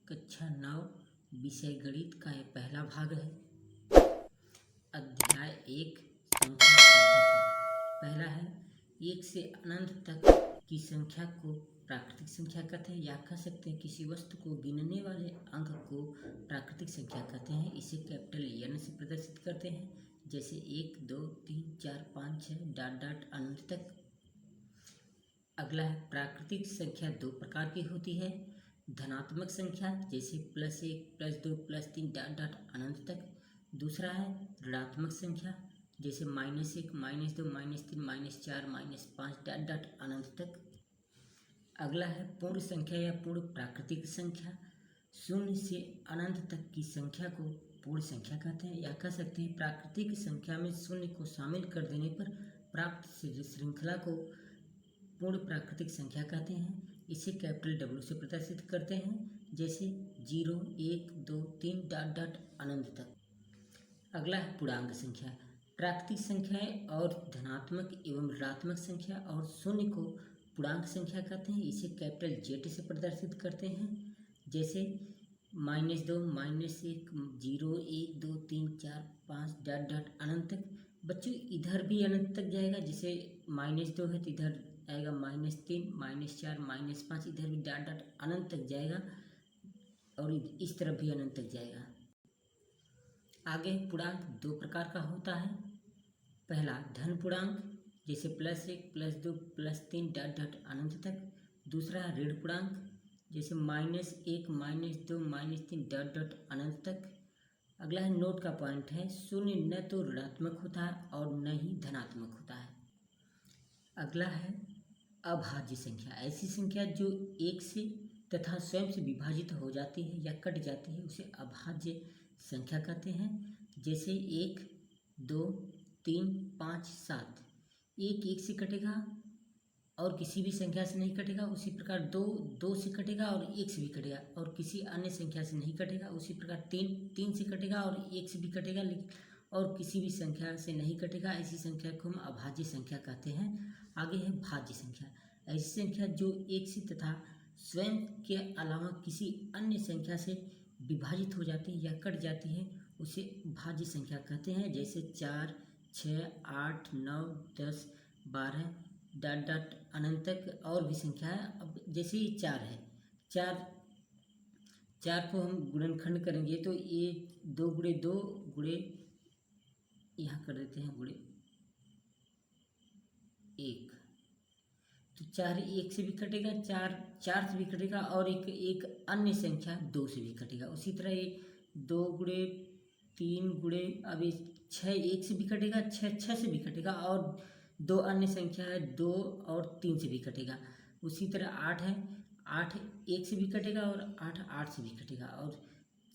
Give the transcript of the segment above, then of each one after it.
कक्षा 9 विषय गणित का यह पहला भाग है। अध्याय 1 संख्या पद्धति। पहला है 1 से अनंत तक की संख्या को प्राकृतिक संख्या कहते हैं, या कह सकते हैं किसी वस्तु को गिनने वाले अंक को प्राकृतिक संख्या कहते हैं। इसे कैपिटल N से प्रदर्शित करते हैं, जैसे 1 2 3 4 5 6 डॉट डॉट अनंत तक। अगला है प्राकृतिक संख्या दो प्रकार की होती है। धनात्मक संख्या जैसे +1 +2 +3 डॉट डॉट अनंत तक। दूसरा है ऋणात्मक संख्या जैसे -1 -2 -3 -4 -5 डॉट डॉट अनंत तक। अगला है पूर्ण संख्या या पूर्ण प्राकृतिक संख्या। 0 से अनंत तक की संख्या को पूर्ण संख्या कहते हैं, या कह सकते हैं प्राकृतिक संख्या में 0 को शामिल कर देने पर प्राप्त श्रृंखला को पूर्ण प्राकृतिक संख्या कहते हैं। इसे कैपिटल W से प्रदर्शित करते हैं, जैसे 0 1 2 3 डॉट डॉट अनंत तक। अगला है पूर्णांक संख्या। प्राकृतिक संख्याएं और धनात्मक एवं ऋणात्मक संख्या और 0 को पूर्णांक संख्या कहते हैं। इसे कैपिटल Z से प्रदर्शित करते हैं, जैसे -2 -1 0 1 2 3 4 5 डॉट डॉट अनंत तक। बच्चों इधर भी अनंत तक जाएगा, जैसे -2 है तो इधर आएगा -3 -4 -5, इधर भी डॉट डॉट अनंत तक जाएगा और इस तरफ भी अनंत तक जाएगा। आगे पूर्णांक दो प्रकार का होता है। पहला धन पूर्णांक जैसे +1 +2 +3 डॉट डॉट अनंत तक। दूसरा है ऋण पूर्णांक जैसे -1 -2 -3 डॉट डॉट अनंत तक। अगला है नोट का पॉइंट है, 0 न तो ऋणात्मक होता है और न ही धनात्मक होता है। अगला है अभाज्य संख्या। ऐसी संख्या जो 1 से तथा स्वयं से विभाजित हो जाती है या कट जाती है उसे अभाज्य संख्या कहते हैं, जैसे 1 2 3 5 7। 1 1 से कटेगा और किसी भी संख्या से नहीं कटेगा। उसी प्रकार 2 2 से कटेगा और 1 से भी कटेगा और किसी अन्य संख्या से नहीं कटेगा। उसी प्रकार 3 3 से कटेगा और 1 से भी कटेगा, लेकिन और किसी भी संख्या से नहीं कटेगा। ऐसी संख्या को हम अभाज्य संख्या कहते हैं। आगे है भाज्य संख्या। ऐसी संख्या जो 1 से तथा स्वयं के अलावा किसी अन्य संख्या से विभाजित हो जाती है या कट जाती है उसे भाज्य संख्या कहते हैं, जैसे 4 6 8 9 10 12 डॉट डॉट अनंत तक। और भी संख्या है। अब जैसे ये 4 है, 4 को हम गुणनखंड करेंगे तो ये 2 गुणे 2 गुणे यहाँ कर देते हैं गुणे 1, तो 4 1 से भी कटेगा, 4 से भी कटेगा और एक अन्य संख्या 2 से भी कटेगा। उसी तरह ये 2 गुणे 3 गुणे अभी 6 1 से भी कटेगा, 6 से भी कटेगा और 2 अन्य संख्या है 2 और 3 से भी कटेगा। उसी तरह 8 है, 8 1 से भी कटेगा और 8 8 से भी कटेगा और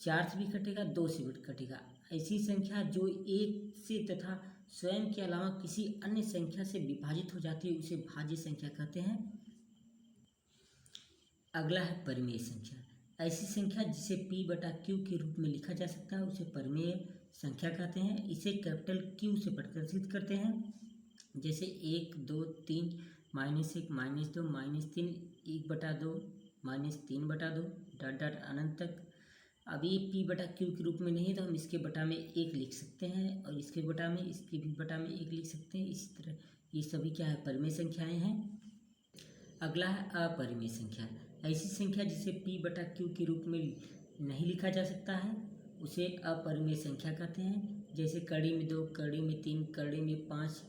4 से भी कटेगा, 2 से भी कटेगा। ऐसी संख्या जो 1 से तथा स्वयं के अलावा किसी अन्य संख्या से विभाजित हो जाती है उसे भाज्य संख्या कहते हैं। अगला है परिमेय संख्या। ऐसी संख्या जिसे P/Q के रूप में लिखा जा सकता है उसे परिमेय संख्या कहते हैं। इसे कैपिटल Q से प्रदर्शित करते हैं, जैसे 1 2 3 -1 -2 -3 1/2 -3/2 डॉट डॉट अनंत तक। अब ये P/Q के रूप में नहीं तो हम इसके बटा में 1 लिख सकते हैं और इसके बटा में इसके भी बटा में 1 लिख सकते हैं। इसी तरह ये सभी क्या है, परिमेय संख्याएं हैं। अगला है अपरिमेय संख्या। ऐसी संख्या जिसे P/Q के रूप में नहीं लिखा जा सकता है उसे अपरिमेय संख्या कहते हैं, जैसे कड़ी में 2 कड़ी में 3 कड़ी में 5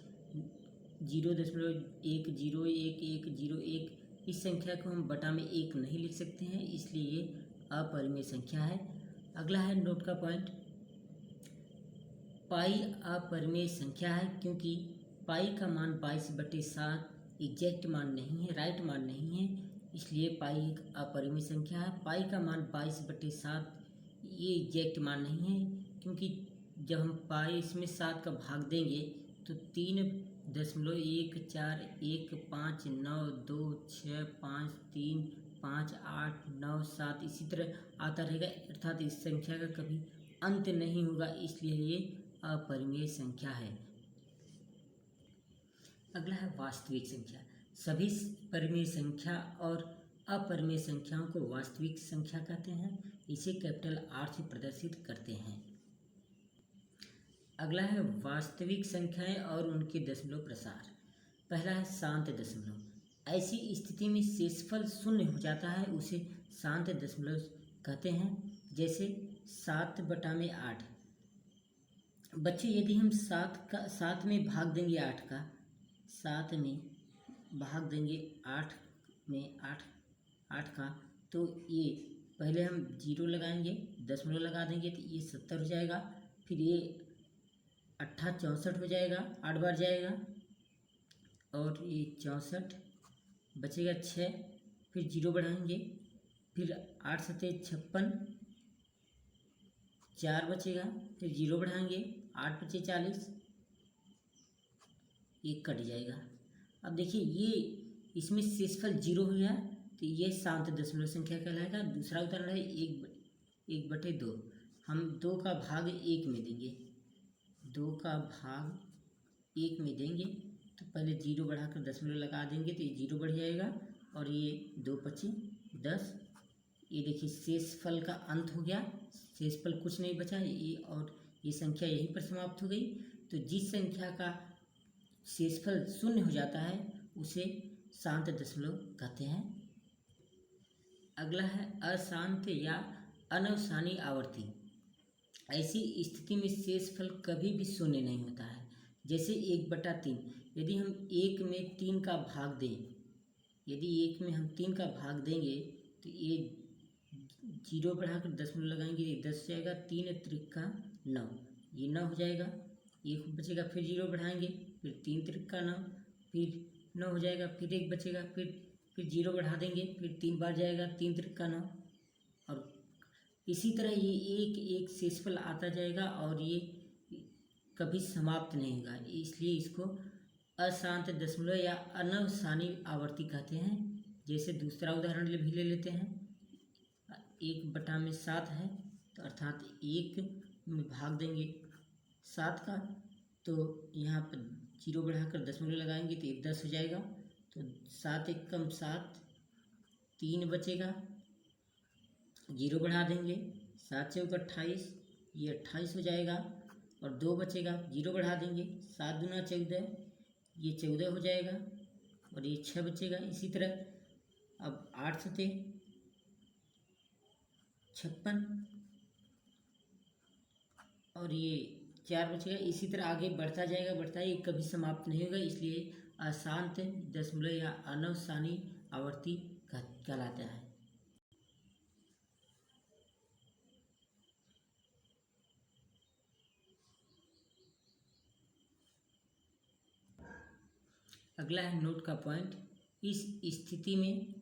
0.1 0 1 1 0 1। इस संख्या को हम बटा में 1 नहीं लिख सकते हैं, इसलिए ये अपरिमेय संख्या है। अगला है नोट का पॉइंट, पाई अपरिमेय संख्या है क्योंकि पाई का मान 22/7 एग्जैक्ट मान नहीं है, राइट मान नहीं है, इसलिए पाई एक अपरिमेय संख्या है। पाई का मान 22/7 ये एग्जैक्ट मान नहीं है, क्योंकि जब हम पाई इसमें 7 का भाग देंगे तो 3.151592653 5 8 9 7 इसी तरह आता रहेगा, अर्थात इस संख्या का कभी अंत नहीं होगा, इसलिए ये अपरिमेय संख्या है। अगला है वास्तविक संख्या। सभी परिमेय संख्या और अपरिमेय संख्याओं को वास्तविक संख्या कहते हैं। इसे कैपिटल R से प्रदर्शित करते हैं। अगला है वास्तविक संख्याएं और उनके दशमलव प्रसार। पहला है शांत दशमलव। ऐसी स्थिति में शेषफल शून्य हो जाता है, उसे शांत दशमलव कहते हैं। जैसे 7/8। बच्चे यदि हम 7 में भाग देंगे 8 का, 7 में भाग देंगे 8 में 8 का, तो ये पहले हम 0 लगाएंगे, दशमलव लगा देंगे तो ये 70 हो जाएगा। फिर ये 8 64 हो जाएगा, 8 बार जाएगा, और ये 64 बचेगा 6। फिर 0 बढ़ाएंगे, फिर 8 7 56, 4 बचेगा, फिर 0 बढ़ाएंगे, 8 बचे 40, ये कट जाएगा। अब देखिए ये इसमें शेषफल 0 हो गया, तो ये शांत दशमलव संख्या कहलाएगा। दूसरा उदाहरण है 1/2। हम 2 का भाग 1 में देंगे, 2 का भाग 1 में देंगे तो पहले 0 बढ़ाकर दशमलव लगा देंगे तो ये 0 बढ़ जाएगा, और ये 2 25 10। ये देखिए शेषफल का अंत हो गया, शेषफल कुछ नहीं बचा, ये और ये संख्या यहीं पर समाप्त हो गई। तो जिस संख्या का शेषफल शून्य हो जाता है उसे शांत दशमलव कहते हैं। अगला है अशांत या अनवसानी आवर्ती। ऐसी स्थिति में शेषफल कभी भी शून्य नहीं होता है। जैसे 1/3। यदि हम 1 में 3 का भाग दें, यदि 1 में हम 3 का भाग देंगे तो ये 0 बढ़ाकर दशमलव लगाएंगे, ये 10 हो जाएगा, 3 त्रिका 9, ये 9 हो जाएगा, 1 बचेगा, फिर 0 बढ़ाएंगे, फिर 3 त्रिका 9, फिर 9 हो जाएगा, फिर 1 बचेगा, फिर 0 बढ़ा देंगे, फिर 3 बार जाएगा, 3 त्रिका 9, और इसी तरह ये एक एक शेषफल आता जाएगा और ये कभी समाप्त नहीं होगा। इसलिए इसको अशांत दशमलव या अनवसानी आवर्ती कहते हैं। जैसे दूसरा उदाहरण भी ले लेते हैं। 1/7 है, तो अर्थात 1 में भाग देंगे 7 का, तो यहाँ पर 0 बढ़ाकर दशमलव लगाएंगे तो ये 10 हो जाएगा, तो 7 एकम 7, 3 बचेगा, 0 बढ़ा देंगे, 7 चौक 28, ये 28 हो जाएगा, और 2 बचेगा, 0 बढ़ा देंगे, 7 दूना 14, ये 14 हो जाएगा, और ये 6 बचेगा। इसी तरह अब 8 सते 56, और ये 4 बचेगा। इसी तरह आगे बढ़ता जाएगा, ये कभी समाप्त नहीं होगा। इसलिए अशांत दशमलव या अनवसानी आवर्ती कहलाता है। अगला है नोट का पॉइंट। इस स्थिति में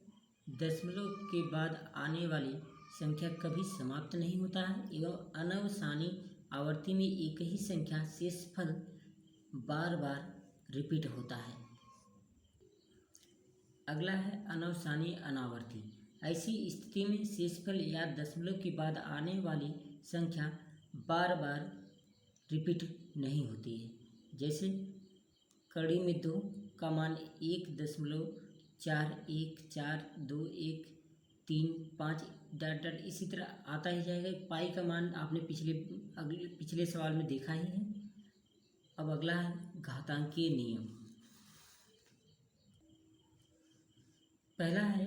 दशमलव के बाद आने वाली संख्या कभी समाप्त नहीं होता है एवं अनवसानी आवर्ती में एक ही संख्या शेषफल बार बार रिपीट होता है। अगला है अनवसानी अनावर्ती। ऐसी स्थिति में शेषफल या दशमलव के बाद आने वाली संख्या बार बार रिपीट नहीं होती है। जैसे कड़ी में 2 का मान 1.414213 डॉट डॉट इसी तरह आता ही जाएगा। पाई का मान आपने पिछले सवाल में देखा ही है। अब अगला है घातांकीय नियम। पहला है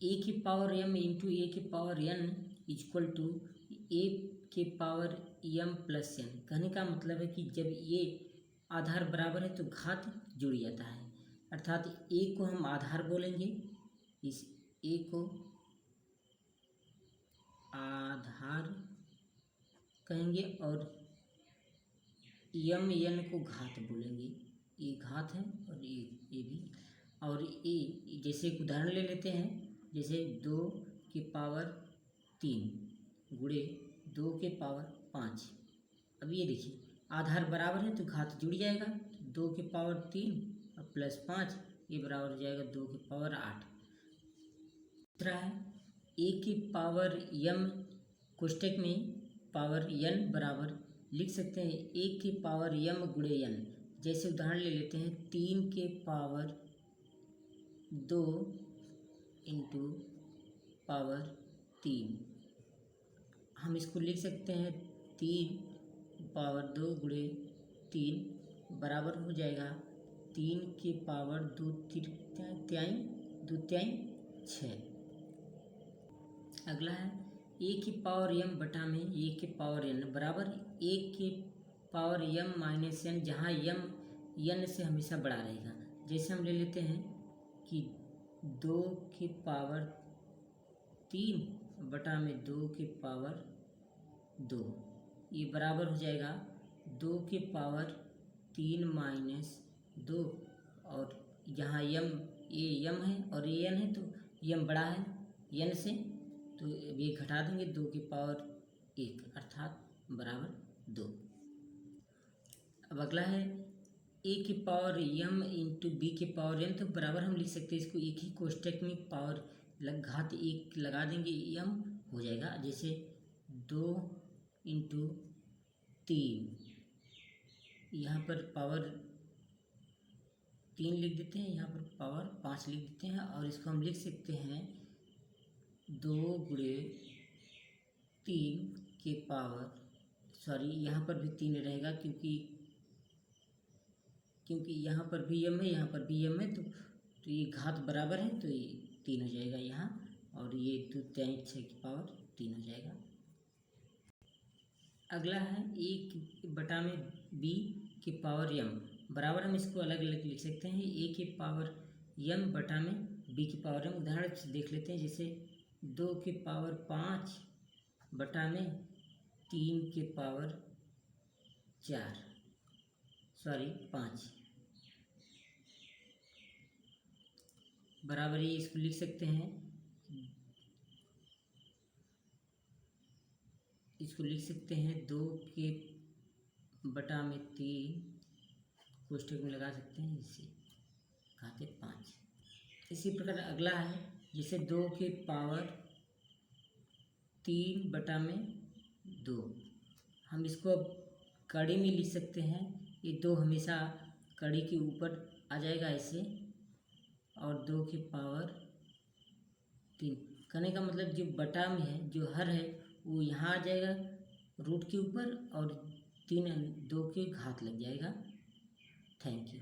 a⁴m into a⁴n equal to a⁴m+n। कहने का मतलब है कि जब ये आधार बराबर है तो घात जुड़ जाता है, अर्थात a को हम आधार बोलेंगे, इस a को आधार कहेंगे, और n को घात बोलेंगे। ये घात है और ये भी। और ये जैसे एक उदाहरण ले लेते हैं, जैसे 2⁵ गुणे 2⁵5। अब ये देखिए आधार बराबर है तो घात जुड़ जाएगा, 2⁵3 और +5 ये बराबर हो जाएगा 2⁵8। दूसरा है a⁴m कोष्टक में पावर n बराबर लिख सकते हैं 1⁴m गुणे n। जैसे उदाहरण ले लेते हैं 3⁵2 इंटू पावर 3। हम इसको लिख सकते हैं 3 पावर 2 गुणे 3 बराबर हो जाएगा 3 के पावर 2 तिहाई 6। अगला है ए की पावर m बटा में ए के पावर n बराबर ए के पावर m माइनस n, जहाँ m n से हमेशा बड़ा रहेगा। जैसे हम ले लेते हैं कि 2 के पावर 3 बटा में 2 के पावर 2, ये बराबर हो जाएगा 2 के पावर 3 माइनस 2, और यहाँ ये m है और ये n है, तो m बड़ा है n से, तो ये घटा देंगे 2 की पावर 1 अर्थात बराबर 2। अब अगला है a की पावर m इंटू बी के पावर n, तो बराबर हम लिख सकते हैं इसको एक ही कोष्टक में पावर घात 1 लगा देंगे, m हो जाएगा। जैसे 2 इंटू 3, यहाँ पर पावर 3 लिख देते हैं, यहाँ पर पावर 5 लिख देते हैं, और इसको हम लिख सकते हैं 2 गुणे 3 के पावर, सॉरी यहाँ पर भी 3 रहेगा क्योंकि यहाँ पर भी m है, यहाँ पर भी m है, तो ये घात बराबर है, तो ये 3 हो जाएगा यहाँ, और ये 2 तिहाई 6 की पावर 3 हो जाएगा। अगला है a बटा में b के पावर m बराबर, हम इसको अलग अलग लिख सकते हैं a के पावर m बटा में b की पावर m। उदाहरण से देख लेते हैं, जैसे 2 के पावर 5 बटा में 3 के पावर 5 बराबर, ये इसको लिख सकते हैं, इसको लिख सकते हैं 2 के बटा में 3 कोष्टक में लगा सकते हैं, इसे घाते 5। इसी प्रकार अगला है, जैसे 2 के पावर 3 बटा में 2, हम इसको अब कड़ी में लिख सकते हैं, ये 2 हमेशा कड़ी के ऊपर आ जाएगा ऐसे, और 2 के पावर 3, कहने का मतलब जो बटा में है, जो हर है, वो यहाँ आ जाएगा रूट के ऊपर, और 2 के घात लग जाएगा। Thank you.